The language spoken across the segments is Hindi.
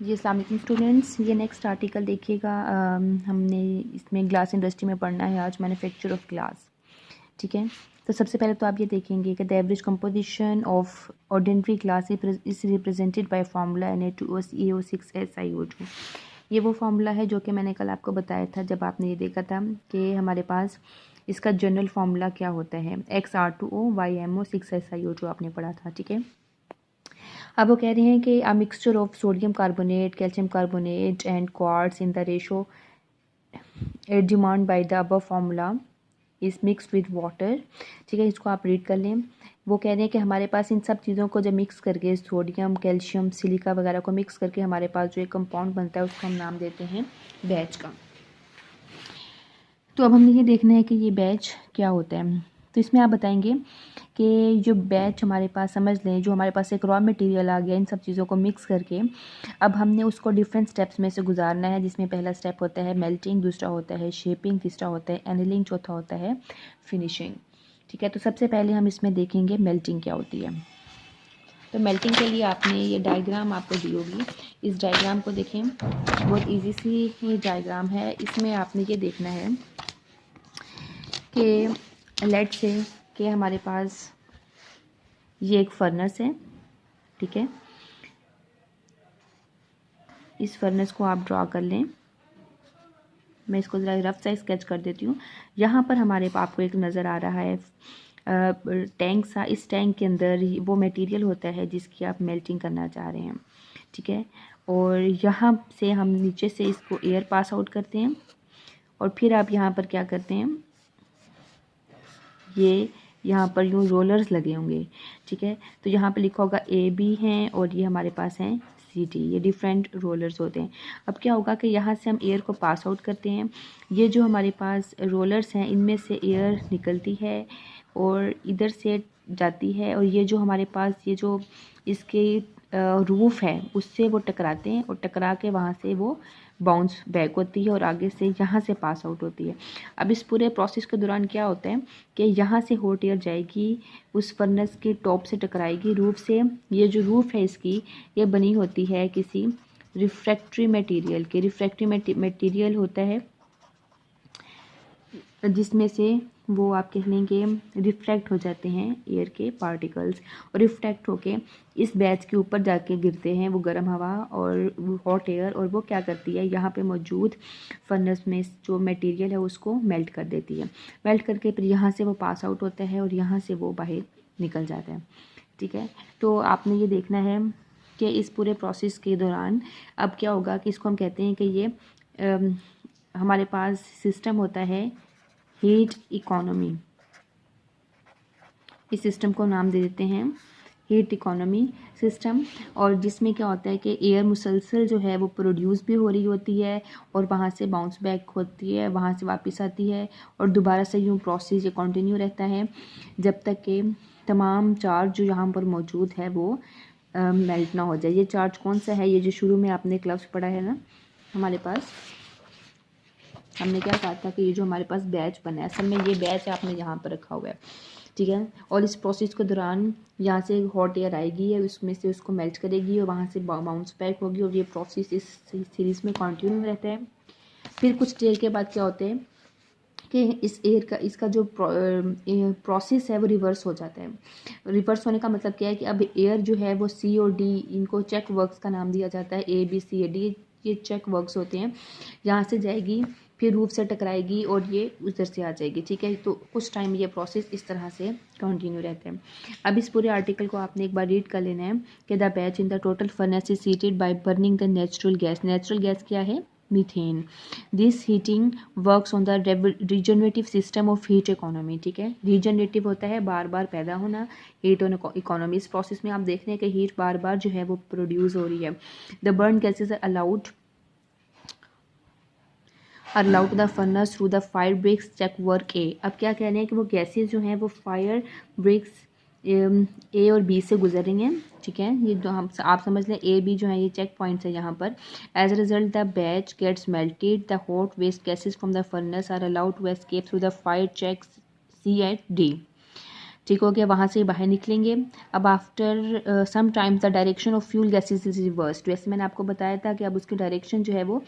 जी अस्सलाम वालेकुम स्टूडेंट्स। ये नेक्स्ट आर्टिकल देखिएगा। हमने इसमें ग्लास इंडस्ट्री में पढ़ना है आज, मैन्युफैक्चर ऑफ ग्लास। ठीक है, तो सबसे पहले तो आप ये देखेंगे कि the average composition of ordinary glass is represented by formula Na2CO6SiO2। ये वो फार्मूला है जो कि मैंने कल आपको बताया था जब आपने ये देखा था कि हमारे पास इसका जनरल फार्मूला क्या होता है, XR2O YMO 6SiO2 आपने पढ़ा था। ठीक है, अब वो कह रहे हैं कि a mixture of sodium carbonate, calcium carbonate and quartz in the ratio demand by the above formula is mixed with water. ठीक है, इसको आप रीड कर लें। वो कह रहे हैं कि हमारे पास इन सब चीज़ों को जब मिक्स करके सोडियम, कैल्शियम, सिलिका वगैरह को मिक्स करके हमारे पास जो एक कंपाउंड बनता है उसको हम नाम देते हैं बैच का। तो अब हमने ये देखना है कि ये बैच क्या होता है। तो इसमें आप बताएंगे कि जो बैच हमारे पास, समझ लें जो हमारे पास एक रॉ मटेरियल आ गया इन सब चीज़ों को मिक्स करके, अब हमने उसको डिफरेंट स्टेप्स में से गुजारना है, जिसमें पहला स्टेप होता है मेल्टिंग, दूसरा होता है शेपिंग, तीसरा होता है एनिलिंग, चौथा होता है फिनिशिंग। ठीक है, तो सबसे पहले हम इसमें देखेंगे मेल्टिंग क्या होती है। तो मेल्टिंग के लिए आपने ये डायग्राम आपको दी होगी, इस डायग्राम को देखें, बहुत ईजी सी ये डायग्राम है। इसमें आपने ये देखना है कि लेट से कि हमारे पास ये एक फर्नेस है। ठीक है, इस फर्नेस को आप ड्रॉ कर लें। मैं इसको ज़रा रफ सा स्केच कर देती हूँ। यहाँ पर हमारे आपको एक नज़र आ रहा है टैंक सा। इस टैंक के अंदर वो मटेरियल होता है जिसकी आप मेल्टिंग करना चाह रहे हैं। ठीक है, और यहाँ से हम नीचे से इसको एयर पास आउट करते हैं और फिर आप यहाँ पर क्या करते हैं, ये यहाँ पर यूँ रोलर्स लगे होंगे। ठीक है, तो यहाँ पर लिखा होगा AB हैं और ये हमारे पास हैं CT, ये डिफरेंट रोलर्स होते हैं। अब क्या होगा कि यहाँ से हम एयर को पास आउट करते हैं। ये जो हमारे पास रोलर्स हैं इनमें से एयर निकलती है और इधर से जाती है, और ये जो हमारे पास ये जो इसके रूफ है उससे वो टकराते हैं और टकरा के वहाँ से वो बाउंस बैक होती है और आगे से यहाँ से पास आउट होती है। अब इस पूरे प्रोसेस के दौरान क्या होता है कि यहाँ से हॉट एयर जाएगी, उस फर्नेस के टॉप से टकराएगी रूफ से। ये जो रूफ है इसकी, ये बनी होती है किसी रिफ्रैक्टरी मटेरियल के। रिफ्रैक्टरी मटेरियल होता है जिसमें से वो आप कह लेंगे रिफ्रैक्ट हो जाते हैं एयर के पार्टिकल्स, और रिफ्रैक्ट होके इस बैच के ऊपर जाके गिरते हैं वो गर्म हवा और हॉट एयर, और वो क्या करती है यहाँ पे मौजूद फर्नेस में जो मटेरियल है उसको मेल्ट कर देती है। मेल्ट करके फिर यहाँ से वो पास आउट होता है और यहाँ से वो बाहर निकल जाता है। ठीक है, तो आपने ये देखना है कि इस पूरे प्रोसेस के दौरान अब क्या होगा कि इसको हम कहते हैं कि ये हमारे पास सिस्टम होता है हीट इकोनॉमी। इस सिस्टम को नाम दे देते हैं हीट इकोनॉमी सिस्टम, और जिसमें क्या होता है कि एयर मुसलसल जो है वो प्रोड्यूस भी हो रही होती है और वहाँ से बाउंस बैक होती है, वहाँ से वापस आती है, और दोबारा से यूँ प्रोसेस ये कंटिन्यू रहता है जब तक कि तमाम चार्ज जो यहाँ पर मौजूद है वो मेल्ट ना हो जाए। ये चार्ज कौन सा है, ये जो शुरू में आपने क्लास पढ़ा है ना, हमारे पास हमने क्या कहा था कि ये जो हमारे पास बैच बना है, असल में ये बैच आपने यहाँ पर रखा हुआ है। ठीक है, और इस प्रोसेस के दौरान यहाँ से हॉट एयर आएगी और उसमें से उसको मेल्ट करेगी और वहाँ से बाउंस बैक होगी, और ये प्रोसेस इस सीरीज़ में कंटिन्यू रहता है। फिर कुछ देर के बाद क्या होता है कि इस एयर का इसका जो प्रोसेस है वो रिवर्स हो जाता है। रिवर्स होने का मतलब क्या है कि अब एयर जो है वो C और D, इनको चेक वर्क्स का नाम दिया जाता है। ABCD ये चेक वर्क्स होते हैं। यहाँ से जाएगी, फिर रूफ से टकराएगी और ये उधर से आ जाएगी। ठीक है, तो कुछ टाइम ये प्रोसेस इस तरह से कंटिन्यू रहता है। अब इस पूरे आर्टिकल को आपने एक बार रीड कर लेना है कि the batch in the total furnace is heated by burning the natural gas. Natural gas क्या है, methane. This heating works on the regenerative system of heat economy. ठीक है, रिजनरेटिव होता है बार बार पैदा होना, हीट ऑन इकोनॉमी। इस प्रोसेस में आप देख रहे हैं कि हीट बार बार जो है वो प्रोड्यूस हो रही है। The burn gases allowed the furnace through the fire bricks check work a. अब क्या कह रहे हैं कि वो गैसेज जो हैं वो फायर ब्रिक्स A और B से गुजर रही हैं। ठीक है, ये जो हम आप समझ लें A B जो है ये चेक पॉइंट्स है यहाँ पर। As a result the batch gets melted, the hot waste gases from the furnace are allowed to escape through the fire check C at D। ठीक हो गया, वहाँ से बाहर निकलेंगे। अब after some times the direction of fuel gases is reverse. जैसे मैंने आपको बताया था कि अब उसकी डायरेक्शन जो है वो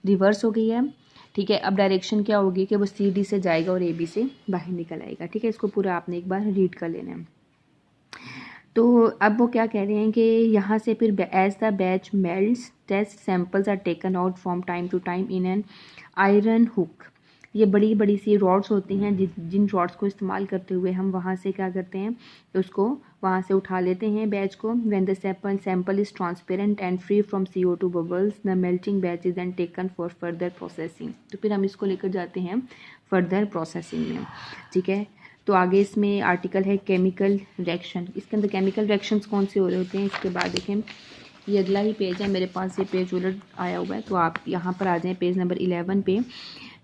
रिवर्स हो गई है। ठीक है, अब डायरेक्शन क्या होगी कि वो CD से जाएगा और AB से बाहर निकल आएगा। ठीक है, इसको पूरा आपने एक बार रीड कर लेना है। तो अब वो क्या कह रहे हैं कि यहाँ से फिर as the batch melts test samples are taken out from time to time in an iron hook. ये बड़ी बड़ी सी रॉड्स होती हैं जिन रॉड्स को इस्तेमाल करते हुए हम वहाँ से क्या करते हैं, उसको वहाँ से उठा लेते हैं बैच को। When the sample is transparent and free from CO2 bubbles the melting batch is then taken for further processing. तो फिर हम इसको लेकर जाते हैं फर्दर प्रोसेसिंग में। ठीक है, तो आगे इसमें आर्टिकल है केमिकल रिएक्शन। इसके अंदर केमिकल रिएक्शंस कौन से हो रहे होते हैं, इसके बाद देखें ये अगला ही पेज है, मेरे पास ये पेज उलट आया हुआ है, तो आप यहाँ पर आ जाएं पेज नंबर 11 पे।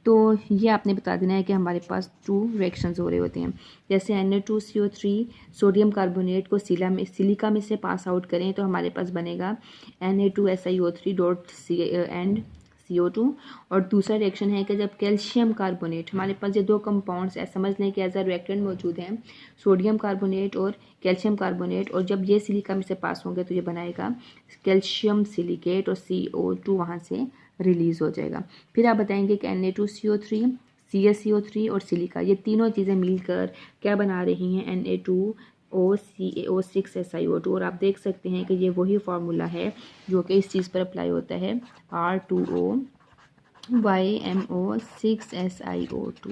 तो ये आपने बता देना है कि हमारे पास 2 रिएक्शंस हो रहे होते हैं। जैसे Na2CO3 सोडियम कार्बोनेट को सिलिका में से पास आउट करें तो हमारे पास बनेगा Na2SiO3 एंड CO2। और दूसरा रिएक्शन है कि जब कैल्शियम कार्बोनेट, हमारे पास ये 2 कंपाउंड्स है, समझ लें कि एज अ रिएक्टेंट मौजूद हैं, सोडियम कार्बोनेट और कैल्शियम कार्बोनेट, और जब ये सिलिका में से पास होंगे तो ये बनाएगा कैल्शियम सिलिकेट और CO2 वहाँ से रिलीज़ हो जाएगा। फिर आप बताएंगे कि Na2CO3 CaCO3 और सिलिका, ये तीनों चीज़ें मिलकर क्या बना रही हैं, Na2CaO6SiO2। और आप देख सकते हैं कि ये वही फार्मूला है जो कि इस चीज़ पर अप्लाई होता है, R2OYMO6SiO2।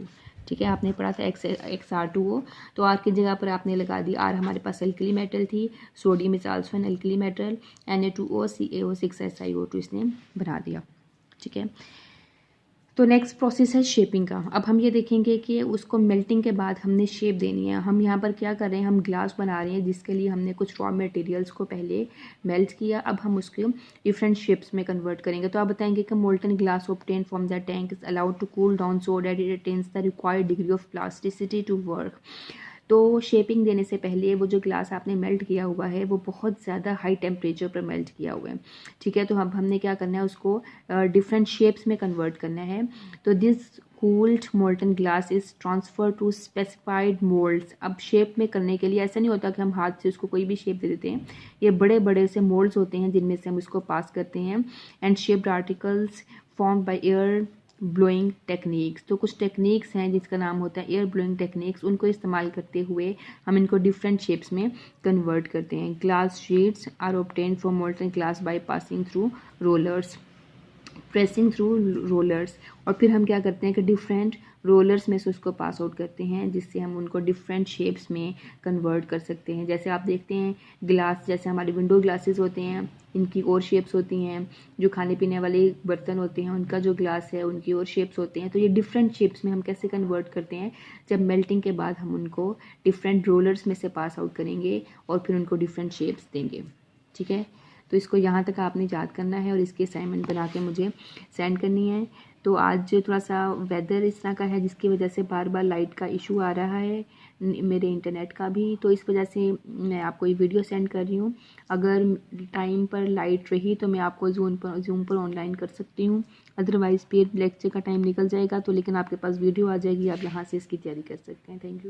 ठीक है, आपने पढ़ा था XR2O, तो R की जगह पर आपने लगा दी R, हमारे पास अल्कली मेटल थी, sodium is also an alkali metal, Na2OCaO6SiO2 इसने बना दिया। ठीक है, तो नेक्स्ट प्रोसेस है शेपिंग का। अब हम ये देखेंगे कि उसको मेल्टिंग के बाद हमने शेप देनी है। हम यहाँ पर क्या कर रहे हैं, हम ग्लास बना रहे हैं जिसके लिए हमने कुछ रॉ मटेरियल्स को पहले मेल्ट किया, अब हम उसको डिफरेंट शेप्स में कन्वर्ट करेंगे। तो आप बताएंगे कि molten glass obtain from the tank is allowed to cool down so that it attains the required degree of plasticity to work. तो शेपिंग देने से पहले वो जो ग्लास आपने मेल्ट किया हुआ है वो बहुत ज़्यादा हाई टेम्परेचर पर मेल्ट किया हुआ है। ठीक है, तो अब हमने क्या करना है, उसको डिफरेंट शेप्स में कन्वर्ट करना है। तो this cooled molten glass is transfer to specified moulds. अब शेप में करने के लिए ऐसा नहीं होता कि हम हाथ से उसको कोई भी शेप दे देते हैं, ये बड़े बड़े से मोल्ड्स होते हैं जिनमें से हम उसको पास करते हैं। And shaped articles formed by air blowing techniques. तो कुछ टेक्निक्स हैं जिसका नाम होता है एयर ब्लोइंग टेक्निक्स, उनको इस्तेमाल करते हुए हम इनको डिफरेंट शेप्स में कन्वर्ट करते हैं। Glass sheets are obtained from molten glass by passing through rollers, pressing through rollers. और फिर हम क्या करते हैं कि डिफरेंट रोलर्स में से उसको पास आउट करते हैं जिससे हम उनको डिफरेंट शेप्स में कन्वर्ट कर सकते हैं। जैसे आप देखते हैं ग्लास, जैसे हमारे विंडो ग्लासेस होते हैं, इनकी और शेप्स होती हैं, जो खाने पीने वाले बर्तन होते हैं उनका जो ग्लास है उनकी और शेप्स होते हैं। तो ये डिफरेंट शेप्स में हम कैसे कन्वर्ट करते हैं, जब मेल्टिंग के बाद हम उनको डिफरेंट रोलर्स में से पास आउट करेंगे और फिर उनको डिफरेंट शेप्स देंगे। ठीक है, तो इसको यहाँ तक आपने याद करना है और इसकी असाइनमेंट बना के मुझे सेंड करनी है। तो आज थोड़ा सा वेदर इस तरह का है जिसकी वजह से बार बार लाइट का इशू आ रहा है, मेरे इंटरनेट का भी, तो इस वजह से मैं आपको ये वीडियो सेंड कर रही हूँ। अगर टाइम पर लाइट रही तो मैं आपको जूम पर ऑनलाइन कर सकती हूँ, अदरवाइज़ फिर लेक्चर का टाइम निकल जाएगा तो, लेकिन आपके पास वीडियो आ जाएगी, आप यहाँ से इसकी तैयारी कर सकते हैं। Thank you.